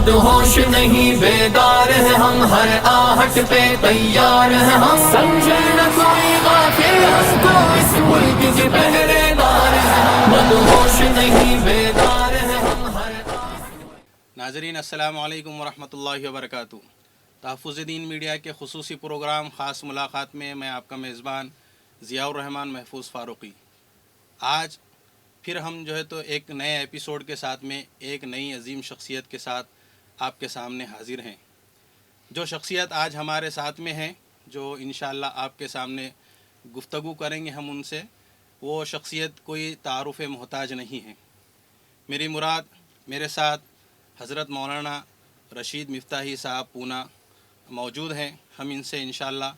مدہوش نہیں بیدار ہیں ہم، ہر آہٹ پہ تیار ہیں ہم، سمجھے نہ کوئی غافل ہم کو اس ملک کے پہرے دار ہیں ہم، مدہوش نہیں بیدار ہیں ہم ہر ناظرین السلام علیکم ورحمۃ اللہ وبرکاتہ۔ تحفظ دین میڈیا کے خصوصی پروگرام خاص ملاقات میں میں آپ کا میزبان ضیاء الرحمن محفوظ فاروقی۔ آج پھر ہم تو ایک نئے ایپیسوڈ کے ساتھ میں ایک نئی عظیم شخصیت کے ساتھ آپ کے سامنے حاضر ہیں۔ جو شخصیت آج ہمارے ساتھ میں ہیں، جو انشاءاللہ آپ کے سامنے گفتگو کریں گے ہم ان سے، وہ شخصیت کوئی تعارف محتاج نہیں ہے۔ میری مراد میرے ساتھ حضرت مولانا رشید مفتاحی صاحب پونا موجود ہیں۔ ہم ان سے انشاءاللہ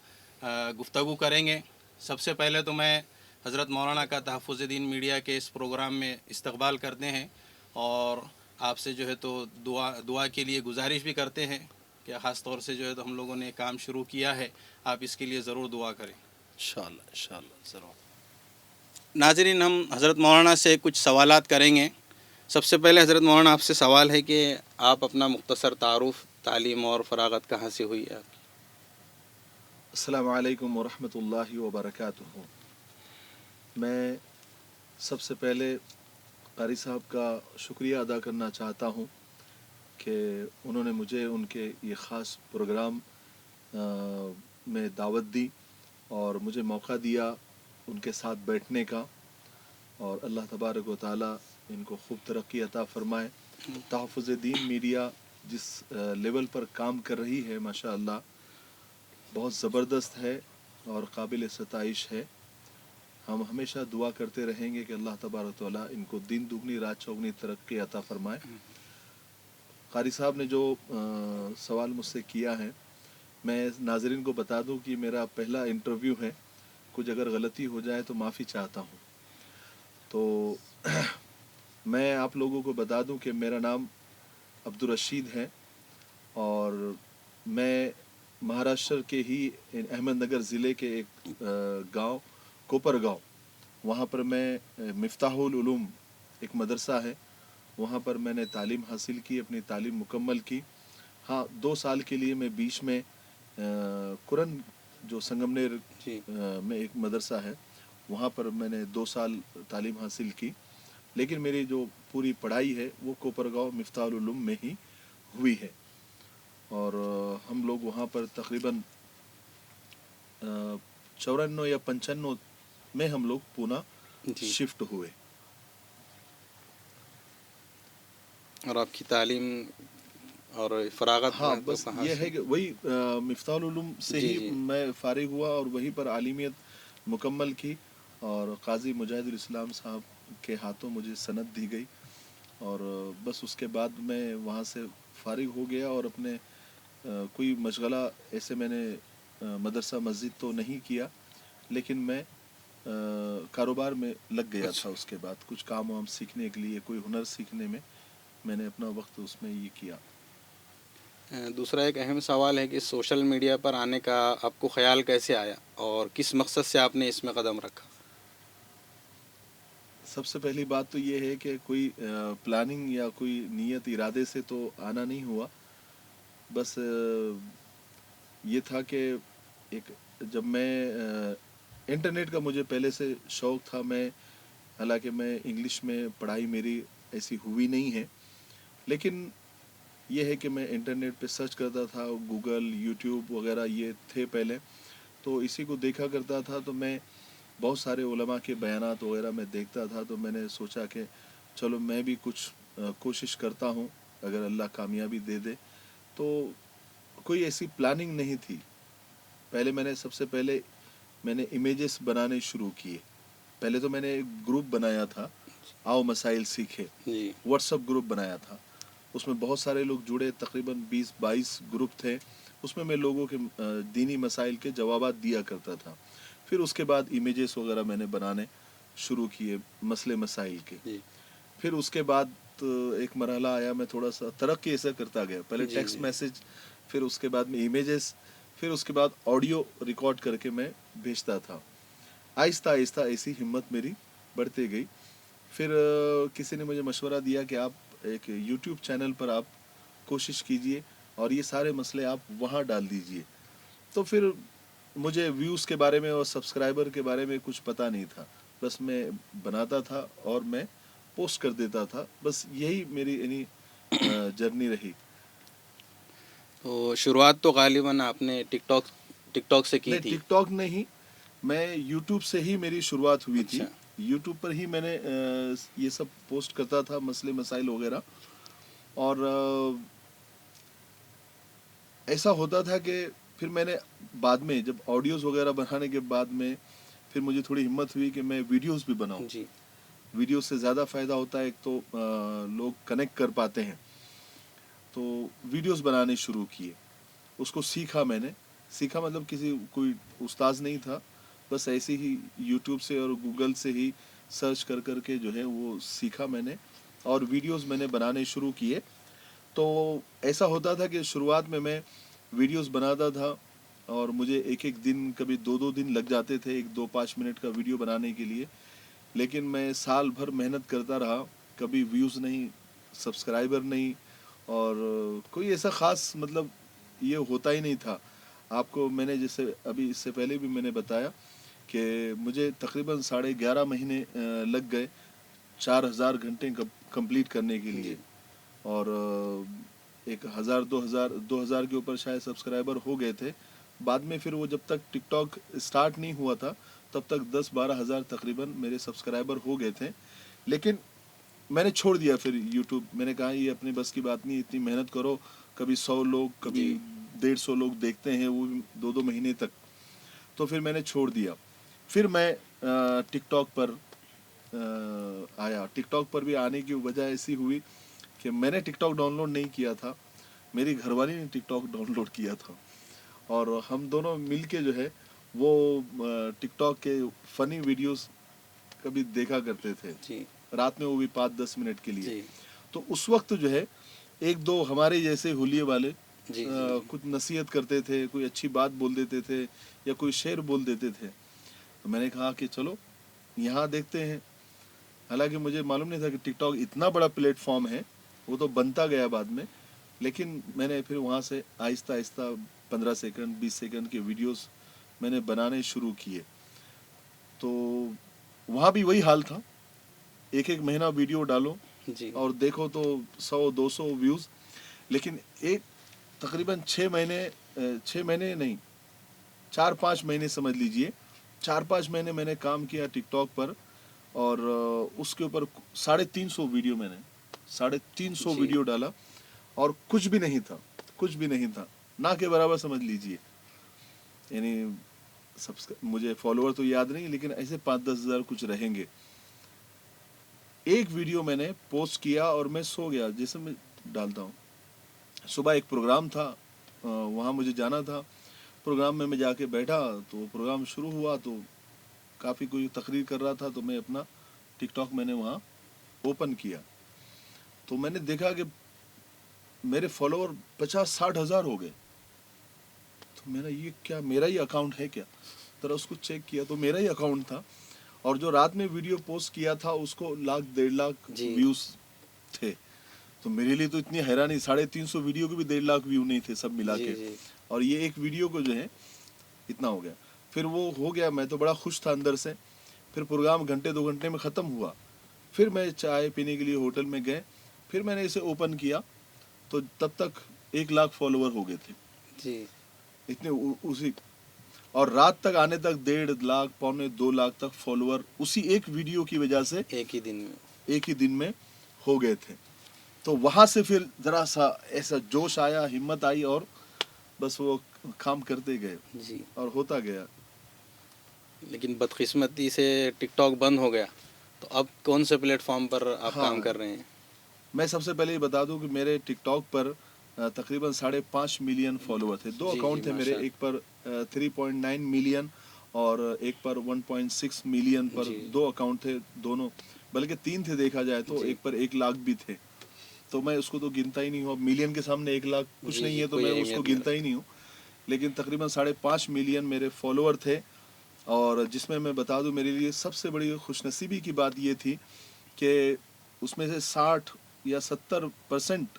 گفتگو کریں گے۔ سب سے پہلے تو میں حضرت مولانا کا تحفظ دین میڈیا کے اس پروگرام میں استقبال کرتے ہیں اور آپ سے تو دعا کے لیے گزارش بھی کرتے ہیں کہ خاص طور سے تو ہم لوگوں نے کام شروع کیا ہے، آپ اس کے لیے ضرور دعا کریں انشاءاللہ ضرور۔ ناظرین، ہم حضرت مولانا سے کچھ سوالات کریں گے۔ سب سے پہلے حضرت مولانا آپ سے سوال ہے کہ آپ اپنا مختصر تعارف، تعلیم اور فراغت کہاں سے ہوئی ہے آپ کی؟ السلام علیکم ورحمۃ اللہ وبرکاتہ۔ میں سب سے پہلے قاری صاحب کا شکریہ ادا کرنا چاہتا ہوں کہ انہوں نے مجھے ان کے یہ خاص پروگرام میں دعوت دی اور مجھے موقع دیا ان کے ساتھ بیٹھنے کا، اور اللہ تبارک و تعالیٰ ان کو خوب ترقی عطا فرمائے۔ تحفظ دین میڈیا جس لیول پر کام کر رہی ہے ماشاءاللہ بہت زبردست ہے اور قابل ستائش ہے۔ ہم ہمیشہ دعا کرتے رہیں گے کہ اللہ تبارک و تعالیٰ ان کو دن دگنی رات چوگنی ترقی عطا فرمائے۔ قاری صاحب نے جو سوال مجھ سے کیا ہے، میں ناظرین کو بتا دوں کہ میرا پہلا انٹرویو ہے، کچھ اگر غلطی ہو جائے تو معافی چاہتا ہوں۔ تو میں آپ لوگوں کو بتا دوں کہ میرا نام عبدالرشید ہے اور میں مہاراشٹر کے ہی احمد نگر ضلع کے ایک گاؤں کوپر گاؤں، وہاں پر میں مفتاح العلوم ایک مدرسہ ہے، وہاں پر میں نے تعلیم حاصل کی، اپنی تعلیم مکمل کی۔ ہاں، 2 سال کے لیے میں بیچ میں قرن جو سنگمنیر میں ایک مدرسہ ہے وہاں پر میں نے 2 سال تعلیم حاصل کی، لیکن میری جو پوری پڑھائی ہے وہ کوپر گاؤں مفتاح العلوم میں ہی ہوئی ہے، اور ہم لوگ وہاں پر تقریباً 94 یا 95 میں ہم لوگ پونا شفٹ ہوئے۔ اور آپ کی تعلیم اور فراغت؟ ہاں، بس یہ ہے کہ وہی مفتاح العلوم سے ہی میں فارغ ہوا اور وہیں پر عالمیت مکمل کی، اور قاضی مجاہد الاسلام صاحب کے ہاتھوں مجھے سند دی گئی، اور بس اس کے بعد میں وہاں سے فارغ ہو گیا، اور اپنے کوئی مشغلہ ایسے میں نے مدرسہ مسجد تو نہیں کیا، لیکن میں کاروبار میں لگ گیا تھا۔ اس کے بعد کچھ کام وام سیکھنے کے لیے، کوئی ہنر سیکھنے میں نے اپنا وقت اس میں یہ کیا۔ دوسرا ایک اہم سوال ہے کہ سوشل میڈیا پر آنے کا آپ کو خیال کیسے آیا اور کس مقصد سے آپ نے اس میں قدم رکھا؟ سب سے پہلی بات تو یہ ہے کہ کوئی پلاننگ یا کوئی نیت ارادے سے تو آنا نہیں ہوا، بس یہ تھا کہ ایک جب میں انٹرنیٹ کا مجھے پہلے سے شوق تھا، میں حالانکہ میں انگلش میں پڑھائی میری ایسی ہوئی نہیں ہے، لیکن یہ ہے کہ میں انٹرنیٹ پہ سرچ کرتا تھا، گوگل، یوٹیوب وغیرہ یہ تھے پہلے، تو اسی کو دیکھا کرتا تھا، تو میں بہت سارے علماء کے بیانات وغیرہ میں دیکھتا تھا، تو میں نے سوچا کہ چلو میں بھی کچھ کوشش کرتا ہوں، اگر اللہ کامیابی دے دے۔ تو کوئی ایسی پلاننگ نہیں تھی۔ پہلے سب سے پہلے میں نے امیجز بنانے شروع کیے۔ پہلے تو میں نے ایک گروپ بنایا تھا، آؤ مسائل سیکھے، واٹس ایپ گروپ بنایا تھا، اس میں بہت سارے لوگ جڑے، تقریباً 20-22 گروپ تھے، اس میں لوگوں کے دینی مسائل کے جوابات دیا کرتا تھا۔ پھر اس کے بعد امیجز وغیرہ میں نے بنانے شروع کیے مسئلے مسائل کے۔ پھر اس کے بعد ایک مرحلہ آیا، میں تھوڑا سا ترقی ایسا کرتا گیا، پہلے ٹیکسٹ میسج، پھر اس کے بعد میں امیجز، پھر اس کے بعد آڈیو ریکارڈ کر کے میں بھیجتا تھا۔ آہستہ آہستہ ایسی ہمت میری بڑھتے گئی۔ پھر کسی نے مجھے مشورہ دیا کہ آپ ایک یوٹیوب چینل پر آپ کوشش کیجئے اور یہ سارے مسئلے آپ وہاں ڈال دیجئے. تو پھر مجھے ویوز کے بارے میں اور سبسکرائبر کے بارے میں کچھ پتہ نہیں تھا, بس میں بناتا تھا اور میں پوسٹ کر دیتا تھا, بس یہی میری یعنی جرنی رہی. تو شروعات تو غالباً آپ نے ٹک ٹاک سے کی نہیں, تھی. ٹک ٹاک نہیں, میں یوٹیوب سے ہی میری شروعات ہوئی تھی. اچھا. یوٹیوب پر ہی میں نے یہ سب پوسٹ کرتا تھا, مسئلے مسائل وغیرہ. اور ایسا ہوتا تھا کہ پھر میں نے بعد میں جب آڈیوز وغیرہ بنانے کے بعد میں پھر مجھے تھوڑی ہمت ہوئی کہ میں ویڈیوز بھی بناؤں. جی. ویڈیوز سے زیادہ فائدہ ہوتا ہے, ایک تو لوگ کنیکٹ کر پاتے ہیں. تو ویڈیوز بنانے شروع کیے, اس کو سیکھا میں نے. سیکھا مطلب کوئی استاذ نہیں تھا, بس ایسے ہی یوٹیوب سے اور گوگل سے ہی سرچ کر کر کے جو ہے وہ سیکھا میں نے, اور ویڈیوز میں نے بنانے شروع کیے. تو ایسا ہوتا تھا کہ شروعات میں ویڈیوز بناتا تھا اور مجھے ایک دن, کبھی 2 دن لگ جاتے تھے 5 منٹ کا ویڈیو بنانے کے لیے. لیکن میں سال بھر محنت کرتا رہا, کبھی ویوز نہیں, سبسکرائبر نہیں, اور کوئی ایسا خاص مطلب یہ ہوتا ہی نہیں تھا. آپ کو میں نے جیسے ابھی اس سے پہلے بھی میں نے بتایا کہ مجھے تقریباً 11.5 مہینے لگ گئے 4000 گھنٹے کمپلیٹ کرنے کے لیے. اور 2000 کے اوپر شاید سبسکرائبر ہو گئے تھے. بعد میں پھر وہ جب تک ٹک ٹاک اسٹارٹ نہیں ہوا تھا تب تک 10-12 ہزار تقریباً میرے سبسکرائبر ہو گئے تھے. لیکن میں نے چھوڑ دیا پھر یوٹیوب. میں نے کہا یہ اپنے بس کی بات نہیں, اتنی محنت کرو, کبھی 100 لوگ کبھی 150 لوگ دیکھتے ہیں, وہ بھی 2 مہینے تک. تو پھر میں نے چھوڑ دیا. پھر میں ٹک ٹاک پر آیا. ٹک ٹاک پر بھی آنے کی وجہ ایسی ہوئی کہ میں نے ٹک ٹاک ڈاؤن لوڈ نہیں کیا تھا, میری گھر والی نے ٹک ٹاک ڈاؤن لوڈ کیا تھا. اور ہم دونوں مل کے جو ہے وہ ٹک ٹاک کے فنی ویڈیوز کبھی دیکھا کرتے تھے, رات میں وہ بھی 5-10 منٹ کے لیے. تو اس وقت جو ہے 1-2 ہمارے جیسے حلیے والے کچھ نصیحت کرتے تھے, کوئی اچھی بات بول دیتے تھے یا کوئی شعر بول دیتے تھے. تو میں نے کہا کہ چلو یہاں دیکھتے ہیں. حالانکہ مجھے معلوم نہیں تھا کہ ٹک ٹاک اتنا بڑا پلیٹ فارم ہے, وہ تو بنتا گیا بعد میں. لیکن میں نے پھر وہاں سے آہستہ آہستہ 15 سیکنڈ 20 سیکنڈ کے ویڈیوز میں نے بنانے شروع کیے. تو وہاں بھی وہی حال تھا, 1 مہینہ ویڈیو ڈالو اور دیکھو تو 100-200 ویوز. لیکن تقریباً 6 مہینے نہیں, 4-5 مہینے سمجھ لیجئے, 4-5 مہینے میں نے کام کیا ٹک ٹاک پر. اور اس کے اوپر 350 ویڈیو میں نے 350 ویڈیو ڈالا, اور کچھ بھی نہیں تھا, نہ کے برابر سمجھ لیجئے. یعنی مجھے فالوور تو یاد نہیں, لیکن ایسے 5-10 ہزار کچھ رہیں گے. ایک ویڈیو میں نے پوسٹ کیا اور میں سو گیا, جیسے میں ڈالتا ہوں. صبح ایک پروگرام تھا, وہاں مجھے جانا تھا. پروگرام میں جا کے بیٹھا تو پروگرام شروع ہوا, تو کافی کوئی تقریر کر رہا تھا, تو میں اپنا ٹک ٹاک میں نے وہاں اوپن کیا. تو میں نے دیکھا کہ میرے فالوور 50-60 ہزار ہو گئے. تو میرا یہ کیا, میرا ہی اکاؤنٹ ہے کیا؟ ذرا اس کو چیک کیا تو میرا ہی اکاؤنٹ تھا. اور جو رات میں ویڈیو پوسٹ کیا تھا اس کو 1-1.5 لاکھ ویوز تھے. تو میرے لیے تو اتنی حیرانی, 350 ویڈیو کے بھی 1.5 لاکھ ویو نہیں تھے سب ملا کے, اور یہ ایک ویڈیو کو جو ہے اتنا ہو گیا. پھر وہ ہو گیا, میں تو بڑا خوش تھا اندر سے. پھر پروگرام 1-2 گھنٹے میں ختم ہوا. پھر میں چائے پینے کے لیے ہوٹل میں گئے, پھر میں نے اسے اوپن کیا تو تب تک 1 لاکھ فالوور ہو گئے تھے اتنے اسی. اور رات تک آنے تک 1.5 لاکھ 1.25-2 لاکھ تک فالوور اسی ایک ویڈیو کی وجہ سے ایک ہی دن میں ہو گئے تھے. تو وہاں سے پھر ذرا سا ایسا جوش آیا, ہمت آئی, اور بس وہ کام کرتے گئے اور ہوتا گیا. لیکن بدقسمتی سے ٹک ٹاک بند ہو گیا, تو اب کون سے پلیٹ فارم پر آپ کام کر رہے ہیں؟ میں سب سے پہلے یہ بتا دوں کہ میرے ٹک ٹاک پر تقریباً 5.5 ملین فالوور تھے. 2 اکاؤنٹ تھے میرے, ایک پر 3.9 ملین اور ایک پر 1.6 ملین پر. 2 اکاؤنٹ تھے دونوں, بلکہ 3 تھے دیکھا جائے تو. ایک پر 1 لاکھ بھی تھے, تو میں اس کو تو گنتا ہی نہیں ہوں. اب ملین کے سامنے 1 لاکھ کچھ نہیں ہے, تو میں اس کو گنتا ہی نہیں ہوں. لیکن تقریباً 5.5 ملین میرے فالوور تھے. اور جس میں بتا دوں میرے لیے سب سے بڑی خوش نصیبی کی بات یہ تھی کہ اس میں سے 60 یا 70%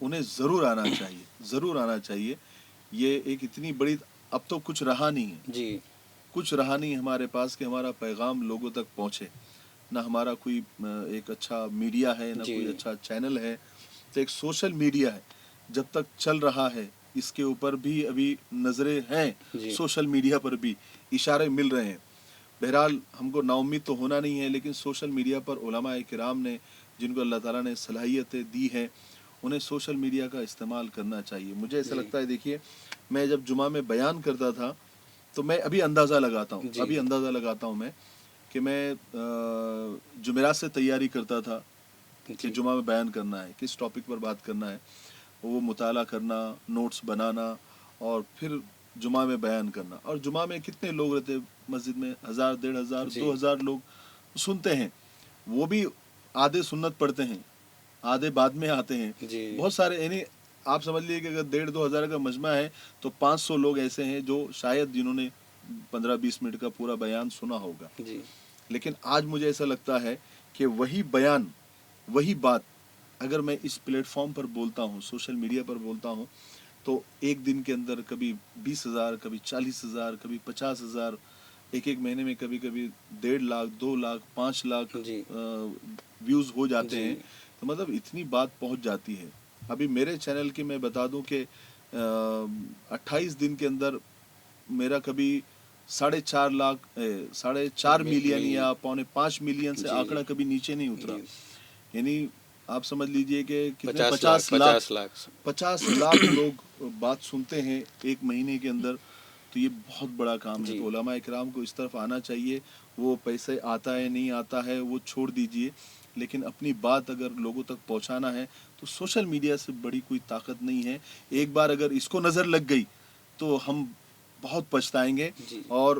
انہیں ضرور آنا چاہیے، ضرور آنا چاہیے. یہ ایک اتنی بڑی، اب تو کچھ رہا نہیں ہے، جی کچھ رہا نہیں ہمارے پاس کہ ہمارا پیغام لوگوں تک پہنچے. نہ ہمارا کوئی ایک اچھا میڈیا ہے، نہ جی کوئی اچھا چینل ہے. تو ایک سوشل میڈیا ہے، جب تک چل رہا ہے اس کے اوپر بھی ابھی نظریں ہیں. جی سوشل میڈیا پر بھی اشارے مل رہے ہیں. بہرحال ہم کو نا امید تو ہونا نہیں ہے، لیکن سوشل میڈیا پر علماء کرام نے، جن کو اللہ تعالیٰ نے صلاحیتیں دی ہیں، انہیں سوشل میڈیا کا استعمال کرنا چاہیے. مجھے ایسا جی لگتا ہے، دیکھیے میں جب جمعہ میں بیان کرتا تھا تو میں ابھی اندازہ لگاتا ہوں، جی ابھی اندازہ لگاتا ہوں میں کہ میں جمعرات سے تیاری کرتا تھا کہ جی جمعہ میں بیان کرنا ہے، کس ٹاپک پر بات کرنا ہے، وہ مطالعہ کرنا، نوٹس بنانا، اور پھر جمعہ میں بیان کرنا. اور جمعہ میں کتنے لوگ رہتے مسجد میں؟ 1000 1500 جی 2000 لوگ سنتے ہیں. وہ بھی آدھے سنت پڑھتے ہیں، آدھے بعد میں آتے ہیں. جی بہت سارے، یعنی آپ سمجھ لیجیے کہ اگر 1500 کا مجمع ہے تو 500 لوگ ایسے ہیں جو شاید جنہوں نے 15-20 منٹ کا پورا بیان سنا ہوگا. جی لیکن آج مجھے ایسا لگتا ہے کہ وہی بیان، وہی بات اگر میں اس پلیٹ فارم پر بولتا ہوں، سوشل میڈیا پر بولتا ہوں، تو ایک دن کے اندر کبھی 20,000، کبھی 40,000، کبھی 50,000، ایک مہینے میں کبھی 1.5 لاکھ 2 لاکھ 5 لاکھ جی ویوز ہو جاتے جی ہیں. تو مطلب اتنی بات پہنچ جاتی ہے. ابھی میرے چینل کی میں بتا دوں کہ 28 دن کے اندر میرا کبھی 4.5 لاکھ 4.5 ملین یا 4.5 ملین سے جی آنکڑا کبھی نیچے نہیں اترا. جی یعنی آپ سمجھ لیجئے کہ کتنے 50 لاکھ 50 لاکھ لوگ بات سنتے ہیں ایک مہینے کے اندر. تو یہ بہت بڑا کام ہے. جی تو علماء اکرام کو اس طرف آنا چاہیے. وہ پیسے آتا ہے نہیں آتا ہے وہ چھوڑ دیجئے، لیکن اپنی بات اگر لوگوں تک پہنچانا ہے تو سوشل میڈیا سے بڑی کوئی طاقت نہیں ہے. ایک بار اگر اس کو نظر لگ گئی تو ہم بہت پچھتائیں گے. جی اور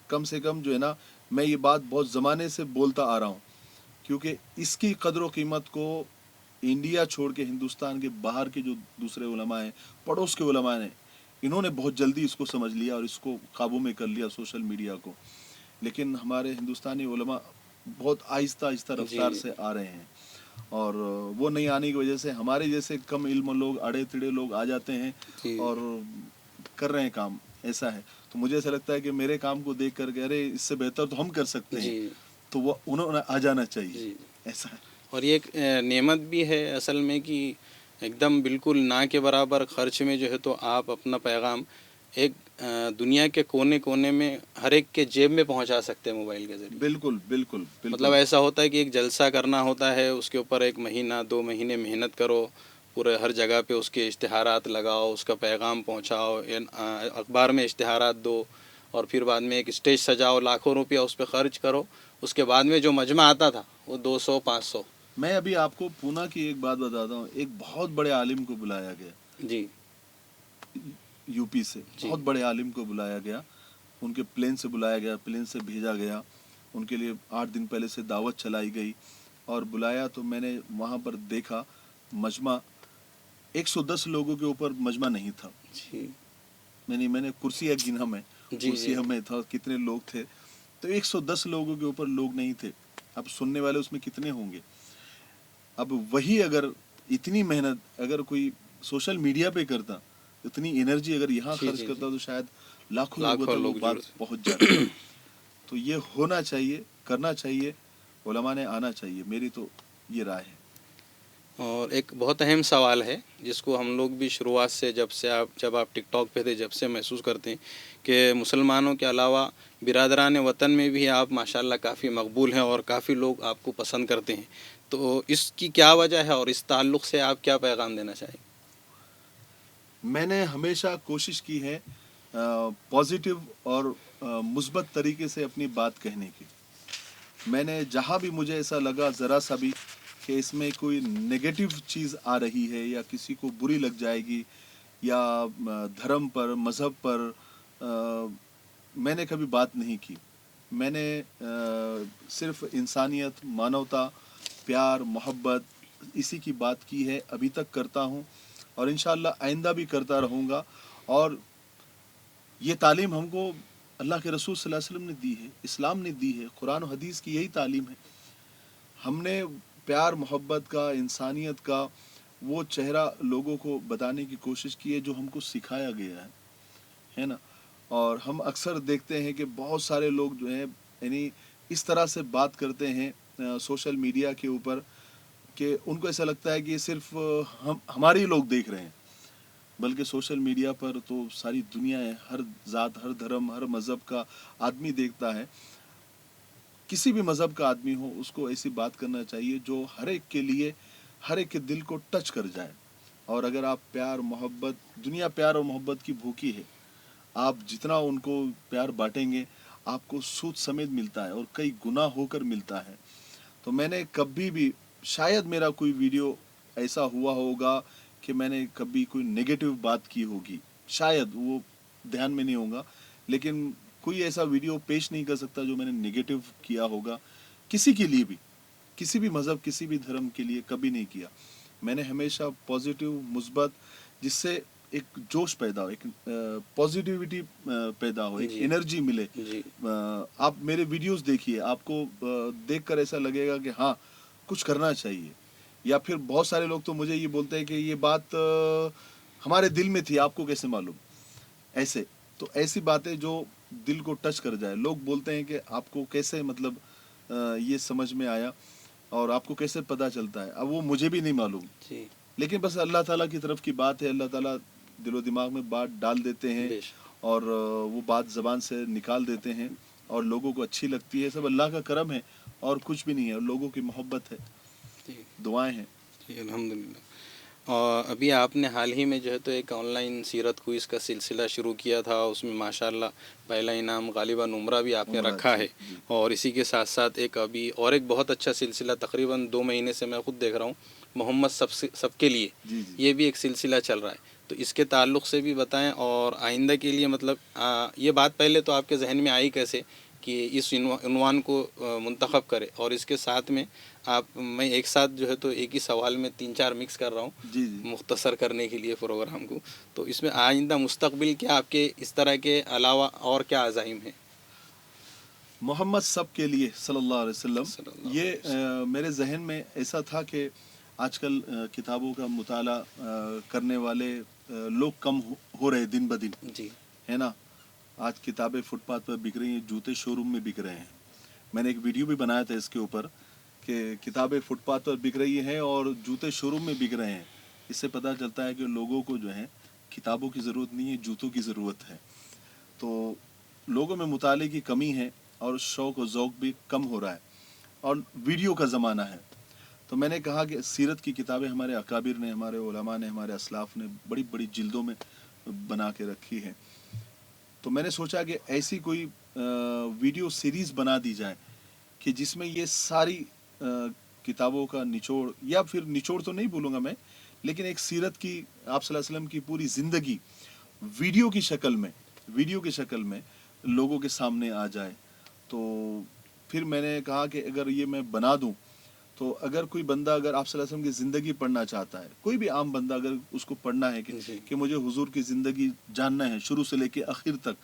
کم سے کم جو ہے نا، میں یہ بات بہت زمانے سے بولتا آ رہا ہوں، کیونکہ اس کی قدر و قیمت کو انڈیا چھوڑ کے ہندوستان کے باہر کے جو دوسرے علماء ہیں، پڑوس کے علماء ہیں، انہوں نے بہت جلدی اس کو سمجھ لیا اور اس کو قابو میں کر لیا، سوشل میڈیا کو. لیکن ہمارے ہندوستانی علماء بہت آہستہ آہستہ رفتار جی سے آ رہے ہیں، اور وہ نہیں آنے کی وجہ سے ہمارے جیسے کم علم لوگ، اڑے تڑے لوگ آ جاتے ہیں جی اور کر رہے ہیں کام. ایسا ہے. تو مجھے ایسا لگتا ہے کہ میرے کام کو دیکھ کر کہ ارے اس سے بہتر تو ہم کر سکتے ہیں، جی تو وہ انہوں نے آ جانا چاہیے. جی ایسا ہے. اور یہ ایک نعمت بھی ہے اصل میں کہ ایک دم بالکل نہ کے برابر خرچ میں جو ہے تو آپ اپنا پیغام ایک دنیا کے کونے کونے میں ہر ایک کے جیب میں پہنچا سکتے ہیں موبائل کے ذریعے. بالکل بالکل بالکل. مطلب ایسا ہوتا ہے کہ ایک جلسہ کرنا ہوتا ہے، اس کے اوپر 1 مہینہ 2 مہینے محنت کرو، پورے ہر جگہ پہ اس کے اشتہارات لگاؤ، اس کا پیغام پہنچاؤ، اخبار میں اشتہارات دو، اور پھر بعد میں ایک اسٹیج سجاؤ، لاکھوں روپیہ اس پہ خرچ کرو. اس کے بعد میں جو مجمع آتا تھا وہ 200 500. میں ابھی آپ کو پونا کی ایک بات بتاتا ہوں. ایک بہت بڑے عالم کو بلایا گیا جی یو پی سے، جی بہت بڑے عالم کو بلایا گیا. ان کے پلین سے بلایا گیا، پلین سے بھیجا گیا. ان کے لیے 8 دن پہلے سے دعوت چلائی گئی اور بلایا. تو میں نے وہاں پر دیکھا مجمع 110 لوگوں کے اوپر مجمع نہیں تھا. جی میں نے کرسیاں گنا، میں جی کرسیاں میں تھا کتنے لوگ تھے. تو 110 لوگوں کے اوپر لوگ نہیں تھے. اب سننے والے اس میں کتنے ہوں گے؟ اب وہی اگر اتنی محنت اگر کوئی سوشل میڈیا پہ کرتا، اتنی انرجی اگر یہاں جی خرچ جی کرتا، جی تو شاید لاکھوں لوگوں تک وہ لوگ بات جڑ پہنچ جاتی. تو یہ ہونا چاہیے، کرنا چاہیے، علماء نے آنا چاہیے. میری تو یہ رائے ہے. اور ایک بہت اہم سوال ہے جس کو ہم لوگ بھی شروعات سے جب آپ ٹک ٹاک پہ تھے جب سے محسوس کرتے ہیں کہ مسلمانوں کے علاوہ برادران وطن میں بھی آپ ماشاءاللہ کافی مقبول ہیں اور کافی لوگ آپ کو پسند کرتے ہیں. تو اس کی کیا وجہ ہے اور اس تعلق سے آپ کیا پیغام دینا چاہیں؟ میں نے ہمیشہ کوشش کی ہے پازیٹیو اور مثبت طریقے سے اپنی بات کہنے کی. میں نے جہاں بھی مجھے ایسا لگا ذرا سا بھی کہ اس میں کوئی نگیٹو چیز آ رہی ہے یا کسی کو بری لگ جائے گی یا دھرم پر، مذہب پر، میں نے کبھی بات نہیں کی. میں نے صرف انسانیت، مانوتا، پیار، محبت، اسی کی بات کی ہے. ابھی تک کرتا ہوں اور انشاءاللہ آئندہ بھی کرتا رہوں گا. اور یہ تعلیم ہم کو اللہ کے رسول صلی اللہ علیہ وسلم نے دی ہے، اسلام نے دی ہے، قرآن و حدیث کی یہی تعلیم ہے. ہم نے پیار محبت کا، انسانیت کا وہ چہرہ لوگوں کو بتانے کی کوشش کی ہے جو ہم کو سکھایا گیا ہے نا. اور ہم اکثر دیکھتے ہیں کہ بہت سارے لوگ جو ہیں یعنی اس طرح سے بات کرتے ہیں سوشل میڈیا کے اوپر کہ ان کو ایسا لگتا ہے کہ یہ صرف ہمارے لوگ دیکھ رہے ہیں، بلکہ سوشل میڈیا پر تو ساری دنیا ہے، ہر ذات، ہر دھرم، ہر مذہب کا آدمی دیکھتا ہے. کسی بھی مذہب کا آدمی ہو اس کو ایسی بات کرنا چاہیے جو ہر ایک کے لیے، ہر ایک کے دل کو ٹچ کر جائے. اور اگر آپ پیار محبت، دنیا پیار اور محبت کی بھوکی ہے، آپ جتنا ان کو پیار بانٹیں گے آپ کو سود سمیت ملتا ہے اور کئی گنا ہو کر ملتا ہے. تو میں نے کبھی بھی، شاید میرا کوئی ویڈیو ایسا ہوا ہوگا کہ میں نے کبھی کوئی نیگیٹو بات کی ہوگی، شاید وہ دھیان میں نہیں ہوگا، لیکن کوئی ایسا ویڈیو پیش نہیں کر سکتا جو میں نے نیگیٹو کیا ہوگا کسی کے لیے بھی، کسی بھی مذہب، کسی بھی دھرم کے لیے کبھی نہیں کیا. میں نے ہمیشہ پازیٹیو، مثبت، جس سے ایک جوش پیدا ہو، ایک پازیٹیوٹی پیدا ہو، ایک انرجی ملے. آپ میرے ویڈیوز دیکھیے، آپ کو دیکھ کر ایسا لگے گا کہ ہاں کچھ کرنا چاہیے. یا پھر بہت سارے لوگ تو مجھے یہ بولتے ہیں کہ یہ بات ہمارے دل میں تھی، آپ کو کیسے معلوم؟ ایسے تو ایسی باتیں جو دل کو ٹچ کر جائے. لوگ بولتے ہیں کہ آپ کو کیسے مطلب یہ سمجھ میں آیا اور آپ کو کیسے پتہ چلتا ہے؟ اب وہ مجھے بھی نہیں معلوم، لیکن بس اللہ تعالیٰ کی طرف کی بات ہے. اللہ تعالیٰ دل و دماغ میں بات ڈال دیتے ہیں اور وہ بات زبان سے نکال دیتے ہیں اور لوگوں کو اچھی لگتی ہے. سب اللہ کا کرم ہے اور کچھ بھی نہیں ہے، اور لوگوں کی محبت ہے، دعائیں ہیں. الحمدللہ. اور ابھی آپ نے حال ہی میں جو ہے تو ایک آن لائن سیرت کوئز کا سلسلہ شروع کیا تھا، اس میں ماشاءاللہ پہلا انعام غالباً عمرہ بھی آپ نے رکھا ہے. اور اسی کے ساتھ ساتھ ایک ابھی اور ایک بہت اچھا سلسلہ تقریباً 2 مہینے سے میں خود دیکھ رہا ہوں، محمد سب کے لیے، یہ بھی ایک سلسلہ چل رہا ہے. تو اس کے تعلق سے بھی بتائیں، اور آئندہ کے لیے مطلب یہ بات پہلے تو آپ کے ذہن میں آئی کیسے کہ اس عنوان کو منتخب کرے؟ اور اس کے ساتھ میں میں ایک ساتھ جو ہے تو ایک ہی سوال میں 3-4 مکس کر رہا ہوں مختصر کرنے کے لیے پروگرام کو. تو اس میں آئندہ مستقبل کیا آپ کے اس طرح کے علاوہ اور کیا عزائم ہیں؟ محمد سب کے لیے صلی اللہ علیہ وسلم، یہ میرے ذہن میں ایسا تھا کہ آج کل کتابوں کا مطالعہ کرنے والے لوگ کم ہو رہے دن بدن، ہے نا. آج کتابیں فٹ پاتھ پر بک رہی ہیں، جوتے شو روم میں بک رہے ہیں. میں نے ایک ویڈیو بھی بنایا تھا اس کے اوپر کہ کتابیں فٹ پاتھ پر بک رہی ہیں اور جوتے شو روم میں بک رہے ہیں. اس سے پتہ چلتا ہے کہ لوگوں کو جو ہے کتابوں کی ضرورت نہیں ہے، جوتوں کی ضرورت ہے. تو لوگوں میں مطالعے کی کمی ہے اور شوق و ذوق بھی کم ہو رہا ہے اور ویڈیو کا زمانہ ہے. تو میں نے کہا کہ سیرت کی کتابیں ہمارے اکابر نے، ہمارے علماء نے، ہمارے اسلاف نے بڑی بڑی جلدوں میں بنا کے رکھی ہے. تو میں نے سوچا کہ ایسی کوئی ویڈیو سیریز بنا دی جائے کہ جس میں یہ ساری کتابوں کا نچوڑ، یا پھر نچوڑ تو نہیں بولوں گا میں، لیکن ایک سیرت کی، آپ صلی اللہ علیہ وسلم کی پوری زندگی ویڈیو کی شکل میں لوگوں کے سامنے آ جائے. تو پھر میں نے کہا کہ اگر یہ میں بنا دوں تو اگر کوئی بندہ اگر آپ صلی اللہ علیہ وسلم کی زندگی پڑھنا چاہتا ہے، کوئی بھی عام بندہ اگر اس کو پڑھنا ہے کہ مجھے حضور کی زندگی جاننا ہے شروع سے لے کے آخر تک،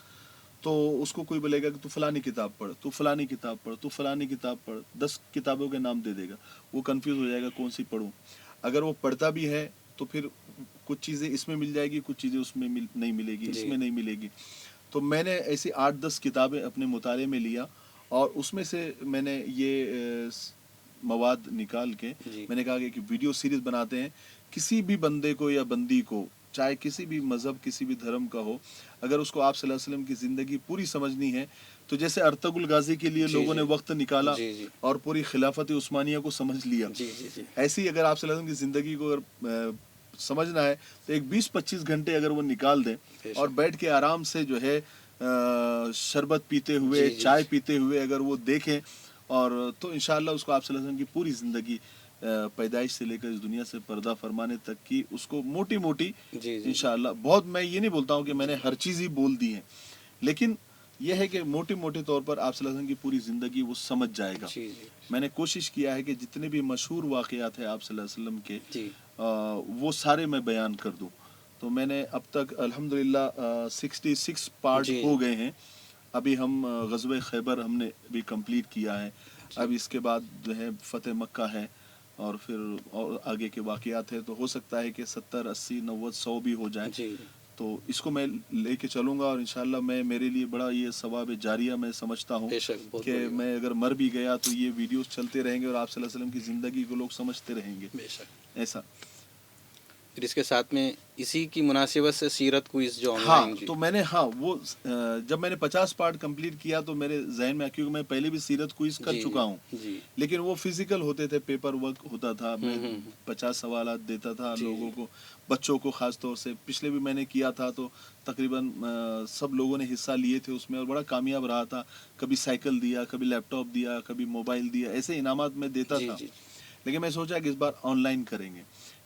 تو اس کو کوئی بولے گا کہ تو فلانی کتاب پڑھ، تو فلانی کتاب پڑھ، تو فلانی کتاب پڑھ، 10 کتابوں کے نام دے دے گا. وہ کنفیوز ہو جائے گا کون سی پڑھوں. اگر وہ پڑھتا بھی ہے تو پھر کچھ چیزیں اس میں مل جائے گی، کچھ چیزیں اس میں نہیں ملے گی، اس میں نہیں ملے گی. تو میں نے ایسی 8-10 کتابیں اپنے مطالعے میں لیا اور اس میں سے میں نے یہ مواد نکال کے میں نے کہا کہ ویڈیو سیریز بناتے ہیں. کسی بھی بندے کو یا بندی کو، چاہے کسی بھی مذہب، کسی بھی دھرم کا ہو، اگر اس کو آپ صلی اللہ علیہ وسلم کی زندگی پوری سمجھنی ہے تو جیسے ارطغرل غازی کے لیے لوگوں نے وقت نکالا اور پوری خلافت عثمانیہ کو سمجھ لیا، ایسی اگر آپ صلی اللہ علیہ وسلم کی زندگی کو اگر سمجھنا ہے تو ایک 20-25 گھنٹے اگر وہ نکال دیں اور بیٹھ کے آرام سے جو ہے شربت پیتے ہوئے، چائے پیتے ہوئے اگر وہ دیکھیں، اور تو انشاءاللہ اس کو آپ صلی اللہ علیہ وسلم کی پوری زندگی پیدائش سے لے کر اس دنیا سے پردہ فرمانے تک کی اس کو موٹی موٹی انشاءاللہ، بہت میں یہ نہیں بولتا ہوں کہ میں نے ہر چیز ہی بول دی ہے، لیکن یہ ہے کہ موٹے موٹے طور پر آپ صلی اللہ علیہ وسلم کی پوری زندگی وہ سمجھ جائے گا. میں نے کوشش کیا ہے کہ جتنے بھی مشہور واقعات ہیں آپ صلی اللہ علیہ وسلم کے وہ سارے میں بیان کر دوں. تو میں نے اب تک الحمدللہ 66 پارٹ ہو گئے ہیں. ابھی ہم غزوہ خیبر ہم نے بھی کمپلیٹ کیا ہے. اب اس کے بعد جو ہے فتح مکہ ہے، اور پھر اور آگے کے واقعات ہیں، تو ہو سکتا ہے کہ 70 80 90 100 بھی ہو جائیں. جی تو اس کو میں لے کے چلوں گا، اور انشاءاللہ میں میرے لیے بڑا یہ ثواب جاریہ میں سمجھتا ہوں بے شک، بہت کہ بڑی بات. میں اگر مر بھی گیا تو یہ ویڈیوز چلتے رہیں گے اور آپ صلی اللہ علیہ وسلم کی زندگی کو لوگ سمجھتے رہیں گے. بے شک. ایسا. پھر اس کے ساتھ میں اسی کی مناسبت سے سیرت کوئز جو آن ہاں لائن تو میں نے وہ جب میں نے 50 پارٹ کمپلیٹ کیا تو میرے ذہن میں، کیونکہ میں پہلے بھی سیرت کوئز کر چکا ہوں، جی لیکن وہ فزیکل ہوتے تھے، پیپر ورک ہوتا تھا، میں 50 سوالات دیتا تھا جی لوگوں کو، بچوں کو خاص طور سے. پچھلے بھی میں نے کیا تھا تو تقریباً سب لوگوں نے حصہ لیے تھے اس میں، اور بڑا کامیاب رہا تھا. کبھی سائیکل دیا، کبھی لیپ ٹاپ دیا، کبھی موبائل دیا، ایسے انعامات میں دیتا جی تھا. جی لیکن میں سوچا کہ اس بار آن لائن کریں گے،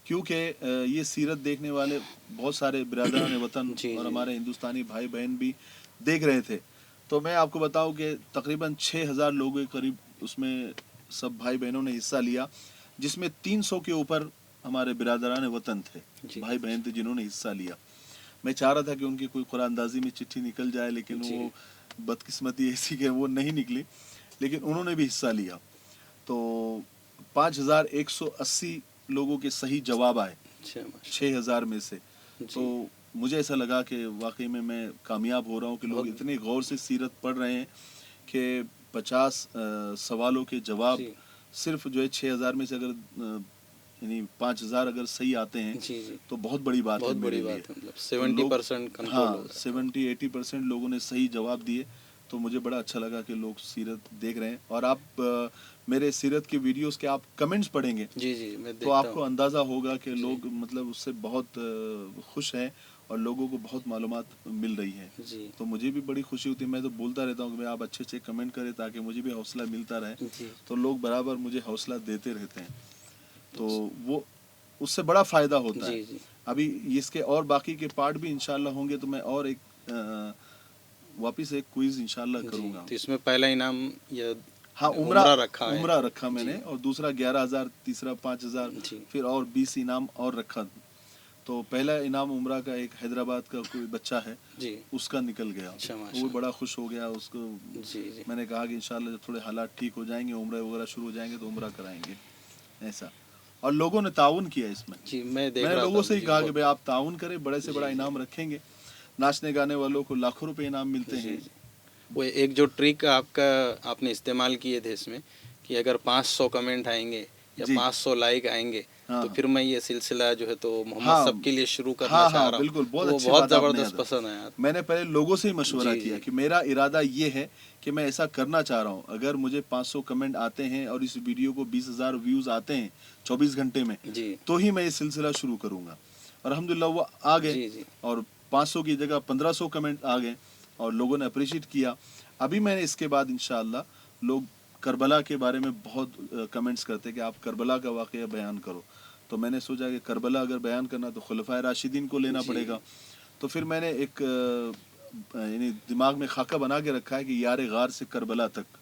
کیونکہ یہ سیرت دیکھنے والے بہت سارے برادران وطن جی اور جی ہمارے ہندوستانی بھائی بہن بھی دیکھ رہے تھے. تو میں آپ کو بتاؤں کہ تقریباً 6000 لوگوں کے قریب اس میں سب بھائی بہنوں نے حصہ لیا، جس میں 300 کے اوپر ہمارے برادران وطن تھے، جی بھائی بہن تھے جنہوں نے حصہ لیا. میں چاہ رہا تھا کہ ان کی کوئی قرآن اندازی میں چٹھی نکل جائے، لیکن جی وہ بدقسمتی ایسی کہ وہ نہیں نکلی، لیکن انہوں نے بھی حصہ لیا. تو 5180 لوگوں کے صحیح جواب آئے اچھا ماشاء 6000 میں سے. اللہ. تو جی مجھے ایسا لگا کہ واقعی میں کامیاب ہو رہا ہوں کہ لوگ بہت- اتنے غور سے سیرت پڑھ رہے ہیں کہ 50 سوالوں کے جواب جی صرف جو ہے 6000 میں سے اگر یعنی 5000 اگر صحیح آتے ہیں جی جی تو بہت بڑی بات ہے بہت میرے بڑی لیے. بات ہے. مطلب تو لوگ 70% کنٹرول ہاں ہو گیا. 70-80% لوگوں نے صحیح جواب دیے. تو مجھے بڑا اچھا لگا کہ لوگ سیرت دیکھ رہے ہیں. اور آپ میرے سیرت کی ویڈیوز کے آپ کمنٹس پڑھیں گے جی جی میں تو دیکھتا آپ کو ہوں. اندازہ ہوگا کہ جی. لوگ مطلب اس سے بہت خوش ہیں اور لوگوں کو بہت معلومات مل رہی ہیں. جی تو مجھے بھی بڑی خوشی ہوتی ہے. میں تو بولتا رہتا ہوں کہ بھائی آپ اچھے اچھے کمنٹ کریں تاکہ مجھے بھی حوصلہ ملتا رہے. جی تو لوگ برابر مجھے حوصلہ دیتے رہتے ہیں، تو وہ اس سے بڑا فائدہ ہوتا ہے. جی جی ابھی اس کے اور باقی کے پارٹ بھی انشاءاللہ ہوں گے تو میں اور ایک واپس ایک کوئز انشاءاللہ جی. کروں گا. تو اس میں پہلا انعام یہ ہاں عمرہ رکھا ہے. عمرہ رکھا میں جی. نے، اور دوسرا 11000، تیسرا 5000، جی پھر اور 20 انعام اور رکھا. تو پہلا انعام عمرہ کا ایک حیدرآباد کا کوئی بچہ ہے، جی اس کا نکل گیا. اچھا تو وہ ماشاء بڑا خوش ہو گیا. اس کو جی جی میں نے کہا کہ انشاءاللہ جب تھوڑے حالات ٹھیک ہو جائیں گے، عمرہ وغیرہ شروع ہو جائیں گے تو عمرہ کرائیں گے. ایسا. اور لوگوں نے تعاون کیا اس میں. جی میں دیکھ میں نے رہا لوگوں تھا. سے ہی جی کہا کہ بہت. بھائی آپ تعاون کریں، بڑے سے بڑا جی انعام رکھیں گے. ناچنے گانے والوں کو لاکھوں روپے انعام ملتے جی ہیں. جی. وہ ایک جو ٹرک آپ نے استعمال کیے تھے اس میں کہ اگر 500 کمنٹ آئیں گے یا جی 500 لائک آئیں گے ہاں تو پھر میں یہ سلسلہ جو ہے تو محمد ہاں سب کے لیے شروع کرنا ہاں چاہ ہاں رہا بالکل، ہوں. بہت تو وہ اچھی بہت بات آپ نے زبردست یاد. پسند آیا. میں نے پہلے لوگوں سے ہی مشورہ جی کیا جی کہ میرا ارادہ یہ ہے کہ میں ایسا کرنا چاہ رہا ہوں. اگر مجھے 500 کمنٹ آتے ہیں اور اس ویڈیو کو 20,000 ویوز آتے ہیں 24 گھنٹے میں، جی تو ہی میں یہ سلسلہ شروع کروں گا. اور الحمدللہ وہ آ گئے، جی جی اور 500 کی جگہ 1500 کمنٹ آ گئے اور لوگوں نے اپریشیٹ کیا. ابھی میں نے اس کے بعد انشاءاللہ لوگ کربلا کے بارے میں بہت کمنٹس کرتے کہ آپ کربلا کا واقعہ بیان کرو. تو میں نے سوچا کہ کربلا اگر بیان کرنا تو خلفائے راشدین کو لینا جی پڑے گا. تو پھر میں نے ایک یعنی دماغ میں خاکہ بنا کے رکھا ہے کہ یار غار سے کربلا تک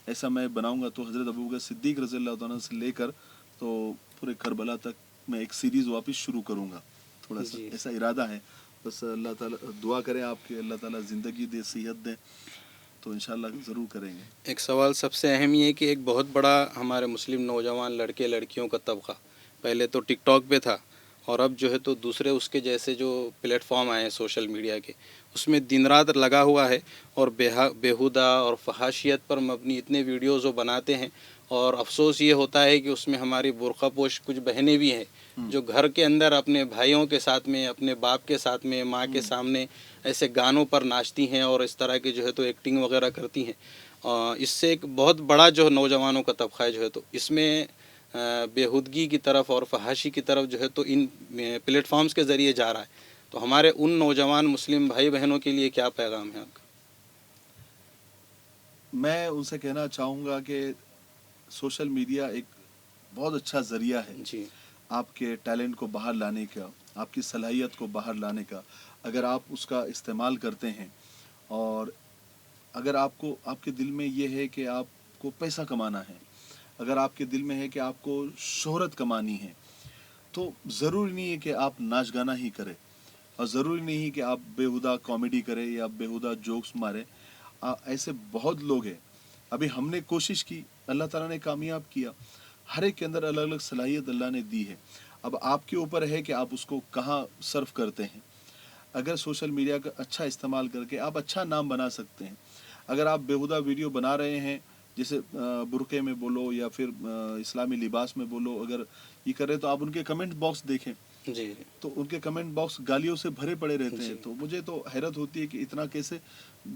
ایسا میں بناؤں گا. تو حضرت ابوبکر صدیق رضی اللہ عنہ سے لے کر تو پورے کربلا تک میں ایک سیریز واپس شروع کروں گا. تھوڑا سا جی ایسا ارادہ ہے. بس اللہ تعالیٰ دعا کریں آپ کے، اللہ تعالیٰ زندگی دے، صحت دے، تو انشاءاللہ ضرور کریں گے. ایک سوال سب سے اہم یہ ہے کہ ایک بہت بڑا ہمارے مسلم نوجوان لڑکے لڑکیوں کا طبقہ پہلے تو ٹک ٹاک پہ تھا، اور اب جو ہے تو دوسرے اس کے جیسے جو پلیٹ فارم آئے ہیں سوشل میڈیا کے، اس میں دن رات لگا ہوا ہے اور بیہودہ اور فحاشیت پر مبنی اتنے ویڈیوز وہ بناتے ہیں. اور افسوس یہ ہوتا ہے کہ اس میں ہماری برقع پوش کچھ بہنیں بھی ہیں جو گھر کے اندر اپنے بھائیوں کے ساتھ میں، اپنے باپ کے ساتھ میں، ماں کے سامنے ایسے گانوں پر ناچتی ہیں اور اس طرح کی جو ہے تو ایکٹنگ وغیرہ کرتی ہیں. اس سے ایک بہت بڑا جو نوجوانوں کا طبقہ ہے جو ہے تو اس میں بےہودگی کی طرف اور فحاشی کی طرف جو ہے تو ان پلیٹ فارمز کے ذریعے جا رہا ہے. تو ہمارے ان نوجوان مسلم بھائی بہنوں کے لیے کیا پیغام ہے آپ کا؟ میں ان سے کہنا چاہوں گا کہ سوشل میڈیا ایک بہت اچھا ذریعہ ہے جی آپ کے ٹیلنٹ کو باہر لانے کا، آپ کی صلاحیت کو باہر لانے کا. اگر آپ اس کا استعمال کرتے ہیں، اور اگر آپ کو، آپ کے دل میں یہ ہے کہ آپ کو پیسہ کمانا ہے، اگر آپ کے دل میں ہے کہ آپ کو شہرت کمانی ہے، تو ضروری نہیں ہے کہ آپ ناچ گانا ہی کریں، اور ضروری نہیں ہے کہ آپ بیہودہ کامیڈی کریں یا بیہودہ جوکس ماریں. ایسے بہت لوگ ہیں. ابھی ہم نے کوشش کی، اللہ تعالیٰ نے کامیاب کیا. ہر ایک کے اندر الگ الگ صلاحیت اللہ نے دی ہے. اب آپ کے اوپر ہے کہ آپ اس کو کہاں صرف کرتے ہیں. اگر سوشل میڈیا کا اچھا استعمال کر کے آپ اچھا نام بنا سکتے ہیں. اگر آپ بیہودہ ویڈیو بنا رہے ہیں جیسے برقعے میں بولو یا پھر اسلامی لباس میں بولو، اگر یہ کر رہے تو آپ ان کے کمنٹ باکس دیکھیں جی تو ان کے کمنٹ باکس گالیوں سے بھرے پڑے رہتے ہیں. تو مجھے تو حیرت ہوتی ہے کہ اتنا کیسے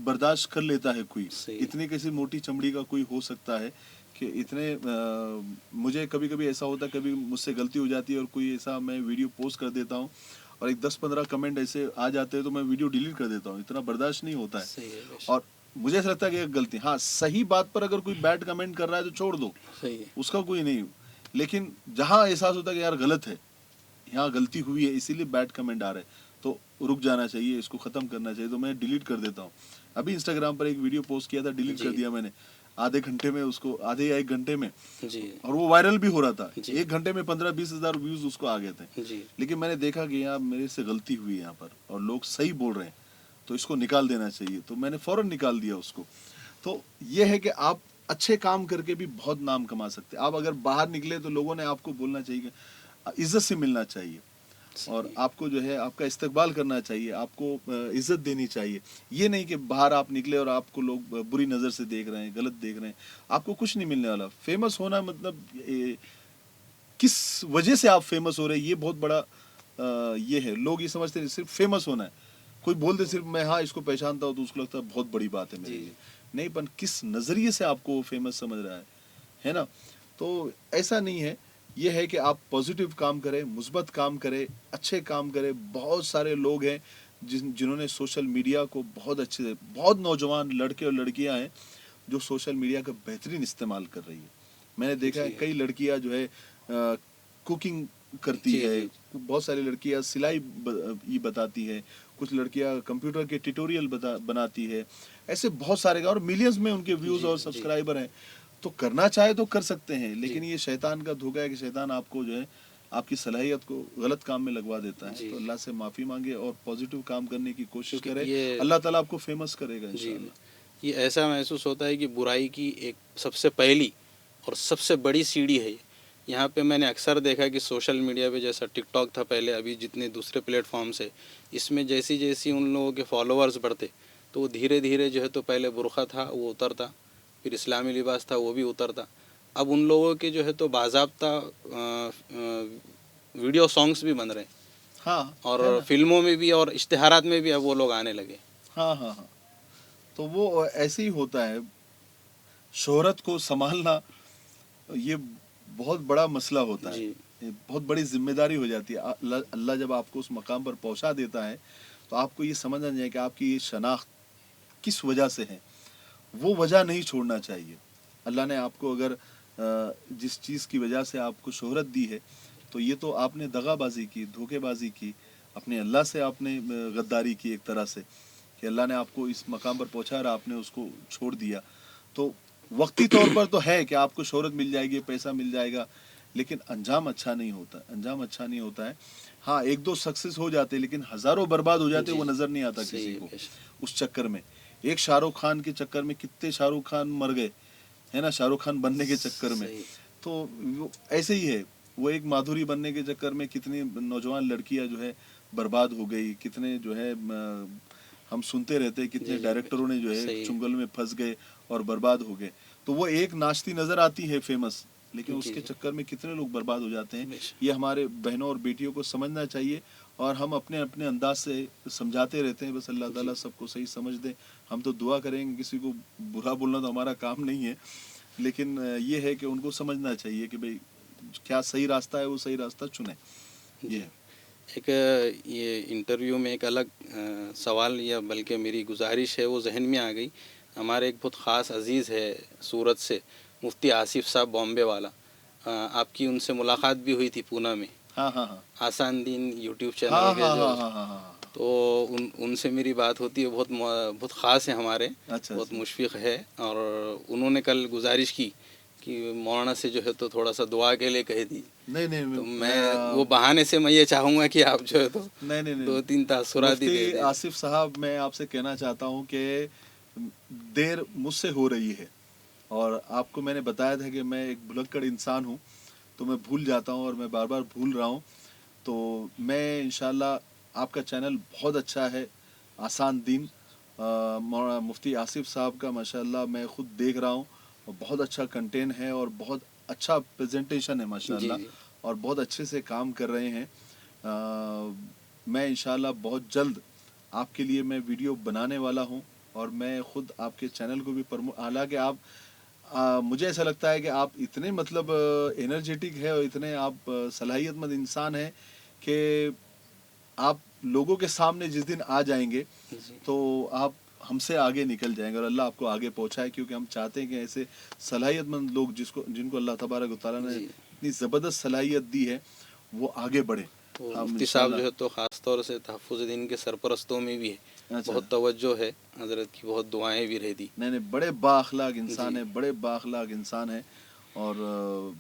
برداشت کر لیتا ہے کوئی، اتنی کیسی موٹی چمڑی کا کوئی ہو سکتا ہے کہ اتنے. مجھے کبھی کبھی ایسا ہوتا ہے، کبھی مجھ سے غلطی ہو جاتی ہے اور کوئی ایسا میں ویڈیو پوسٹ کر دیتا ہوں اور ایک 10-15 کمنٹ ایسے آ جاتے ہیں تو میں ویڈیو ڈیلیٹ کر دیتا ہوں. اتنا برداشت نہیں ہوتا ہے. اور مجھے ایسا لگتا ہے کہ ایک غلطی، ہاں صحیح بات پر اگر کوئی بیڈ کمنٹ کر رہا ہے تو چھوڑ دو، اس کا کوئی نہیں. لیکن جہاں احساس ہوتا ہے کہ یار غلط ہے، یہاں غلطی ہوئی ہے اسی لیے بیڈ کمنٹ آ رہے تو رک جانا چاہیے، اس کو ختم کرنا چاہیے، تو میں ڈیلیٹ کر دیتا ہوں. ابھی انسٹاگرام پر ایک ویڈیو پوسٹ کیا تھا، ڈیلیٹ کر دیا میں نے آدھے گھنٹے میں، اس کو آدھے یا 1 گھنٹے میں. اور وہ وائرل بھی ہو رہا تھا. 1 گھنٹے میں 15-20 ہزار ویوز اس کو آ گئے تھے. لیکن میں نے دیکھا کہ یہاں میرے سے غلطی ہوئی یہاں پر اور لوگ صحیح بول رہے ہیں تو اس کو نکال دینا چاہیے. تو میں نے فوراً نکال دیا اس کو. تو یہ ہے کہ آپ اچھے کام کر کے بھی بہت نام کما سکتے ہیں. آپ اگر باہر نکلے تو لوگوں نے آپ کو بولنا چاہیے کہ عزت سے ملنا چاہیے اور آپ کو جو ہے آپ کا استقبال کرنا چاہیے، آپ کو عزت دینی چاہیے. یہ نہیں کہ باہر آپ نکلے اور آپ کو لوگ بری نظر سے دیکھ رہے ہیں، غلط دیکھ رہے ہیں. آپ کو کچھ نہیں ملنے والا. فیمس ہونا مطلب کس وجہ سے آپ فیمس ہو رہے ہیں، یہ بہت بڑا یہ ہے. لوگ یہ سمجھتے ہیں صرف فیمس ہونا ہے. کوئی بول دے صرف میں ہاں اس کو پہچانتا ہوں تو اس کو لگتا ہے بہت بڑی بات ہے میرے لیے. نہیں، پر کس نظریے سے آپ کو فیمس سمجھ رہا ہے نا. تو ایسا نہیں ہے. یہ ہے کہ آپ پازیٹیو کام کریں، مثبت کام کریں، اچھے کام کریں. بہت سارے لوگ ہیں جنہوں نے سوشل میڈیا کو بہت اچھے سے، بہت نوجوان لڑکے اور لڑکیاں ہیں جو سوشل میڈیا کا بہترین استعمال کر رہی ہیں. میں نے دیکھا ہے کئی لڑکیاں جو ہے کوکنگ کرتی ہے، بہت ساری لڑکیاں سلائی بتاتی ہے، کچھ لڑکیاں کمپیوٹر کے ٹیوٹوریل بناتی ہے. ایسے بہت سارے اور ملینز میں ان کے ویوز اور سبسکرائبر ہیں. تو کرنا چاہے تو کر سکتے ہیں، لیکن یہ شیطان کا دھوکہ ہے کہ شیطان آپ کو جو ہے آپ کی صلاحیت کو غلط کام میں لگوا دیتا ہے. تو اللہ سے معافی مانگے اور پازیٹیو کام کرنے کی کوشش کرے. اللہ تعالیٰ آپ کو فیمس کرے گا انشاءاللہ. یہ ایسا محسوس ہوتا ہے کہ برائی کی ایک سب سے پہلی اور سب سے بڑی سیڑھی ہے. یہاں پہ میں نے اکثر دیکھا کہ سوشل میڈیا پہ جیسا ٹک ٹاک تھا پہلے، ابھی جتنے دوسرے پلیٹ فارمس ہے، اس میں جیسی جیسی ان لوگوں کے فالوورز بڑھتے تو وہ دھیرے دھیرے جو ہے تو پہلے برقعہ تھا وہ اترتا، پھر اسلامی لباس تھا وہ بھی اترتا. اب ان لوگوں کے جو ہے تو باضابطہ ویڈیو سانگس بھی بن رہے ہیں اور فلموں میں بھی اور اشتہارات میں بھی اب وہ لوگ آنے لگے. ہاں. تو وہ ایسے ہی ہوتا ہے. شہرت کو سنبھالنا یہ بہت بڑا مسئلہ ہوتا ہے. بہت بڑی ذمہ داری ہو جاتی ہے. اللہ جب آپ کو اس مقام پر پہنچا دیتا ہے تو آپ کو یہ سمجھنا چاہیے کہ آپ کی یہ شناخت کس وجہ سے ہے. وہ وجہ نہیں چھوڑنا چاہیے. اللہ نے آپ کو اگر جس چیز کی وجہ سے آپ کو شہرت دی ہے تو یہ تو آپ نے دغا بازی کی، دھوکے بازی کی، اپنے اللہ سے آپ نے غداری کی ایک طرح سے کہ اللہ نے آپ کو اس مقام پر پہنچا اور آپ نے اس کو چھوڑ دیا. تو وقتی طور پر تو ہے کہ آپ کو شہرت مل جائے گی، پیسہ مل جائے گا، لیکن انجام اچھا نہیں ہوتا ہے. ہاں 1-2 سکسیس ہو جاتے لیکن ہزاروں برباد ہو جاتے، وہ نظر نہیں آتا کسی کو اس چکر میں. ایک شاہ رخ خان کے چکر میں کتنے شاہ رخ خان مر گئے ہے نا، شاہ رخ خان بننے کے چکر میں. تو ایسے ہی ہے، وہ ایک مادھوری بننے کے چکر میں کتنی نوجوان لڑکیاں جو ہے برباد ہو گئی. کتنے جو ہے ہم سنتے رہتے کتنے ڈائریکٹروں نے جو ہے چنگل میں پھنس گئے اور برباد ہو گئے. تو وہ ایک ناشتی نظر آتی ہے فیمس، لیکن اس کے چکر میں کتنے لوگ برباد ہو جاتے ہیں. یہ ہمارے بہنوں اور بیٹیوں کو سمجھنا چاہیے اور ہم اپنے اپنے انداز سے سمجھاتے رہتے ہیں. بس اللہ تعالیٰ سب کو صحیح سمجھ دے. ہم تو دعا کریں گے، کسی کو برا بولنا تو ہمارا کام نہیں ہے، لیکن یہ ہے کہ ان کو سمجھنا چاہیے کہ بھئی کیا صحیح راستہ ہے، وہ صحیح راستہ چنیں. یہ ایک یہ انٹرویو میں ایک الگ سوال یا بلکہ میری گزارش ہے وہ ذہن میں آ گئی. ہمارے ایک بہت خاص عزیز ہے سورت سے، مفتی آصف صاحب بامبے والا. آپ کی ان سے ملاقات بھی ہوئی تھی پونا میں. آسان دین یوٹیوب چینل کے جو تو ان سے میری بات ہوتی ہے. بہت خاص ہے ہمارے، بہت مشفق ہے. اور انہوں نے کل گزارش کی کہ مولانا سے جو ہے تو تھوڑا سا دعا کے لیے کہہ دی. نہیں تو میں وہ بہانے سے میں یہ چاہوں گا کہ آپ جو ہے تو 2-3 تاثرات ہی دے دیں. آصف صاحب میں آپ سے کہنا چاہتا ہوں کہ دیر مجھ سے ہو رہی ہے اور آپ کو میں نے بتایا تھا کہ میں ایک بھلکڑ انسان ہوں تو میں بھول جاتا ہوں اور میں بار بار بھول رہا ہوں. تو میں انشاءاللہ آپ کا چینل بہت اچھا ہے, آسان دین, مولانا مفتی آصف صاحب کا ماشاءاللہ میں خود دیکھ رہا ہوں, اور بہت اچھا کنٹینٹ ہے اور بہت اچھا پریزنٹیشن ہے ماشاءاللہ, اور بہت اچھے سے کام کر رہے ہیں. میں انشاءاللہ بہت جلد آپ کے لیے میں ویڈیو بنانے والا ہوں, اور میں خود آپ کے چینل کو بھی حالانکہ آپ مجھے ایسا لگتا ہے کہ آپ اتنے مطلب انرجیٹک ہے اور اتنے آپ صلاحیت مند انسان ہیں کہ آپ لوگوں کے سامنے جس دن آ جائیں گے تو آپ ہم سے آگے نکل جائیں گے, اور اللہ آپ کو آگے پہنچائے, کیونکہ ہم چاہتے ہیں کہ ایسے صلاحیت مند لوگ جن کو اللہ تبارک و تعالیٰ نے اتنی زبردست صلاحیت دی ہے وہ آگے بڑھیں. تو مفتی صاحب جو ہے تو خاص طور سے تحفظ دین کے سرپرستوں میں بھی ہے, بہت توجہ ہے, حضرت کی بہت دعائیں بھی رہتی. نہیں بڑے با اخلاق انسان ہیں, بڑے با اخلاق انسان ہیں, اور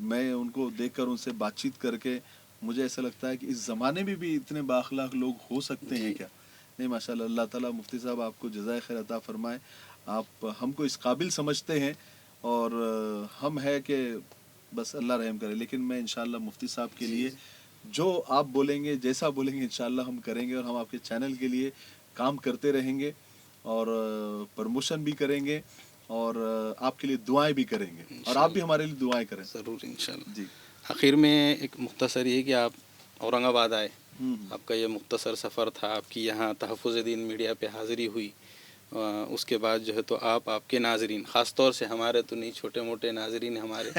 میں ان کو دیکھ کر ان سے بات چیت کر کے مجھے ایسا لگتا ہے کہ اس زمانے میں بھی اتنے با اخلاق لوگ ہو سکتے ہیں کیا. نہیں ماشاءاللہ, اللہ تعالیٰ مفتی صاحب آپ کو جزائے خیر عطا فرمائے. آپ ہم کو اس قابل سمجھتے ہیں اور ہم ہے کہ بس اللہ رحم کرے, لیکن میں انشاءاللہ مفتی صاحب کے لیے جو آپ بولیں گے, جیسا بولیں گے انشاءاللہ ہم کریں گے, اور ہم آپ کے چینل کے لیے کام کرتے رہیں گے اور پروموشن بھی کریں گے اور آپ کے لیے دعائیں بھی کریں گے, اور آپ بھی ہمارے لیے دعائیں کریں ضرور انشاءاللہ. جی. آخر میں ایک مختصر یہ کہ آپ اورنگ آباد آئے, آپ کا یہ مختصر سفر تھا, آپ کی یہاں تحفظ دین میڈیا پہ حاضری ہوئی, اس کے بعد جو ہے تو آپ کے ناظرین, خاص طور سے ہمارے تو نہیں, چھوٹے موٹے ناظرین ہمارے,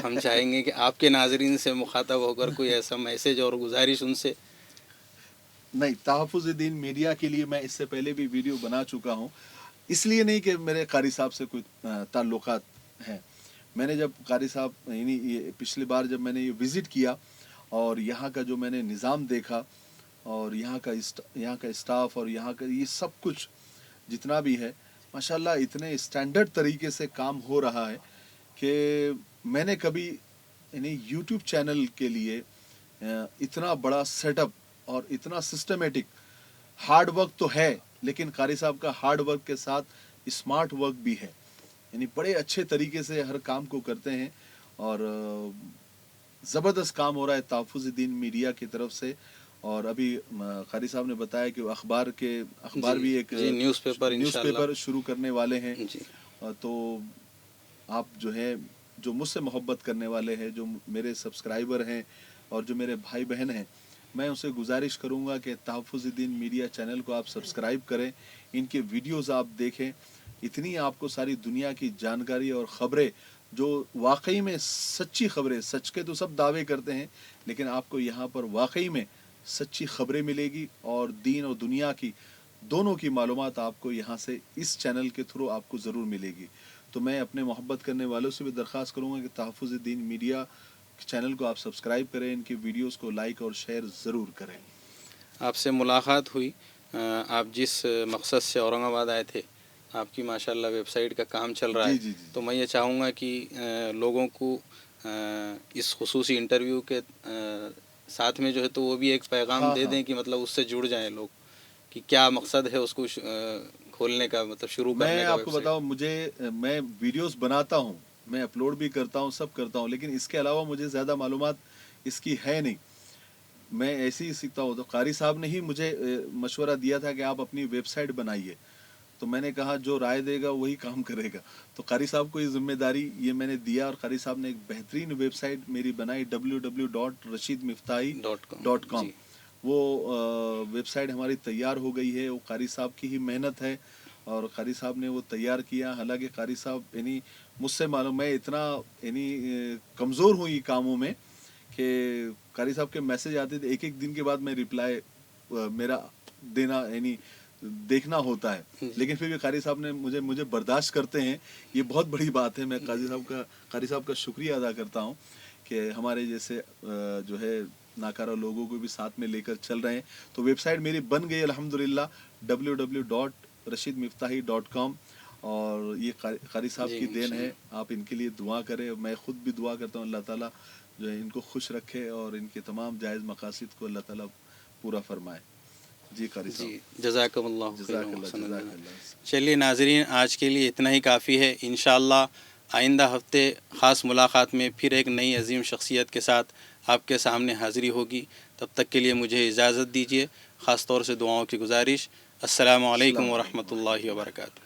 ہم چاہیں گے کہ آپ کے ناظرین سے مخاطب ہو کر کوئی ایسا میسیج اور گزارش ان سے. نہیں, تحفظ دین میڈیا کے لیے میں اس سے پہلے بھی ویڈیو بنا چکا ہوں, اس لیے نہیں کہ میرے قاری صاحب سے کوئی تعلقات ہیں. میں نے جب قاری صاحب یعنی پچھلی بار جب میں نے یہ وزٹ کیا اور یہاں کا جو میں نے نظام دیکھا اور یہاں کا اسٹاف اور یہاں کا یہ سب کچھ جتنا بھی ہے ماشاءاللہ اتنے اسٹینڈرڈ طریقے سے کام ہو رہا ہے کہ میں نے کبھی یعنی یوٹیوب چینل کے لیے اتنا بڑا سیٹ اپ اور اتنا سسٹمیٹک ہارڈ ورک تو ہے, لیکن قاری صاحب کا ہارڈ ورک کے ساتھ اسمارٹ ورک بھی ہے, یعنی بڑے اچھے طریقے سے ہر کام کو کرتے ہیں, اور زبردست کام ہو رہا ہے تحفظ دین میڈیا کی طرف سے. اور ابھی قاری صاحب نے بتایا کہ اخبار بھی ایک نیوز پیپر شروع کرنے والے ہیں. تو آپ جو ہے جو مجھ سے محبت کرنے والے ہیں, جو میرے سبسکرائبر ہیں اور جو میرے بھائی بہن ہیں, میں اسے گزارش کروں گا کہ تحفظ دین میڈیا چینل کو آپ سبسکرائب کریں, ان کے ویڈیوز آپ دیکھیں. اتنی آپ کو ساری دنیا کی جانکاری اور خبریں جو واقعی میں سچی خبریں, سچ کے تو سب دعوے کرتے ہیں, لیکن آپ کو یہاں پر واقعی میں سچی خبریں ملے گی, اور دین اور دنیا کی دونوں کی معلومات آپ کو یہاں سے اس چینل کے تھرو آپ کو ضرور ملے گی. تو میں اپنے محبت کرنے والوں سے بھی درخواست کروں گا کہ تحفظ دین میڈیا چینل کو آپ سبسکرائب کریں, ان کی ویڈیوز کو لائک اور شیئر ضرور کریں. آپ سے ملاقات ہوئی, آپ جس مقصد سے اورنگ آباد آئے تھے, آپ کی ماشاءاللہ ویب سائٹ کا کام چل رہا ہے. تو میں یہ چاہوں گا کہ لوگوں کو اس خصوصی انٹرویو کے ساتھ میں جو ہے تو وہ بھی ایک پیغام دے دیں کہ مطلب اس سے جڑ جائیں لوگ, کہ کیا مقصد ہے اس کو کھولنے کا, مطلب شروع کرنے کا. میں آپ کو بتاؤں, میں ویڈیوز بناتا ہوں, میں اپلوڈ بھی کرتا ہوں, سب کرتا ہوں, لیکن اس کے علاوہ مجھے زیادہ معلومات اس کی ہے نہیں. میں ایسے ہی سیکھتا ہوں. تو قاری صاحب نے ہی مجھے مشورہ دیا تھا کہ آپ اپنی ویب سائٹ بنائیے. تو میں نے کہا جو رائے دے گا وہی کام کرے گا. تو قاری صاحب کو یہ ذمہ داری یہ میں نے دیا, اور قاری صاحب نے ایک بہترین ویب سائٹ میری بنائی www.rashidmiftahi.com. وہ ویب سائٹ ہماری تیار ہو گئی ہے, وہ قاری صاحب کی ہی محنت ہے, اور قاری صاحب نے وہ تیار کیا. حالانکہ قاری صاحب یعنی مجھ سے معلوم, میں اتنا یعنی کمزور ہوں یہ کاموں میں کہ قاری صاحب کے میسج آتے تھے, ایک دن کے بعد میں رپلائی میرا دینا یعنی دیکھنا ہوتا ہے, لیکن پھر بھی قاری صاحب نے مجھے برداشت کرتے ہیں, یہ بہت بڑی بات ہے. میں قاری صاحب کا شکریہ ادا کرتا ہوں کہ ہمارے جیسے جو ہے ناکارہ لوگوں کو بھی ساتھ میں لے کر چل رہے ہیں. تو ویب سائٹ میری بن گئی الحمدللہ www.rashidmiftahi.com, اور یہ قاری صاحب کی دین ہے. آپ ان کے لیے دعا کریں, میں خود بھی دعا کرتا ہوں اللہ تعالیٰ جو ہے ان کو خوش رکھے اور ان کے تمام جائز مقاصد کو اللہ تعالیٰ پورا فرمائے. جی قاری صاحب, جزاکم اللہ. جزاک اللہ. چلیے ناظرین, آج کے لیے اتنا ہی کافی ہے. انشاءاللہ آئندہ ہفتے خاص ملاقات میں پھر ایک نئی عظیم شخصیت کے ساتھ آپ کے سامنے حاضری ہوگی. تب تک کے لیے مجھے اجازت دیجیے. خاص طور سے دعاؤں کی گزارش. السلام علیکم ورحمۃ اللہ وبرکاتہ.